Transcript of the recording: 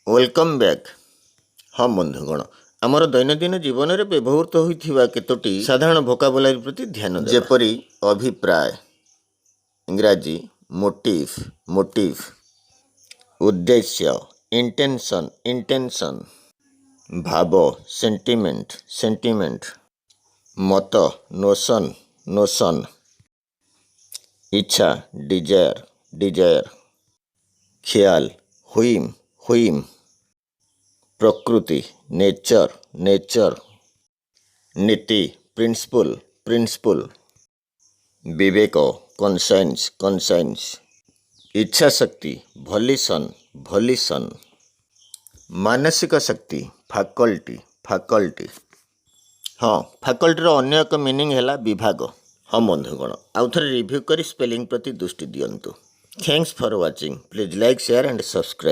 Welcome back. हाँ बंधुगण, आमर दैनंदिन जीवन में व्यवहृत होता केतोटी साधारण भोकाबुलारी प्रति ध्यान देवा। जेपरी अभिप्राय, इंग्राजी मोटिव, मोटिव, उद्देश्य, इंटेंशन, इंटेंशन, भाव, सेंटिमेंट, सेंटिमेंट, मत, नोशन, नोशन, इच्छा, डिजायर, डिजायर, ख्याल, हुईम, हुईम, प्रकृति, नेचर, नेचर, नीति, प्रिंसिपल, प्रिंसिपल, विवेक, कॉन्साइंस, कॉन्साइंस, इच्छा शक्ति, भलिशन, भलिशन, मानसिक शक्ति, फैकल्टी, फैकल्टी। हाँ, फैकल्टीर अन्य एक मीनिंग है विभाग। हाँ बंधुगण, आउ थे रिव्यू कर स्पेलिंग प्रति दृष्टि दियंतु। Thanks for watching. Please like, share and subscribe.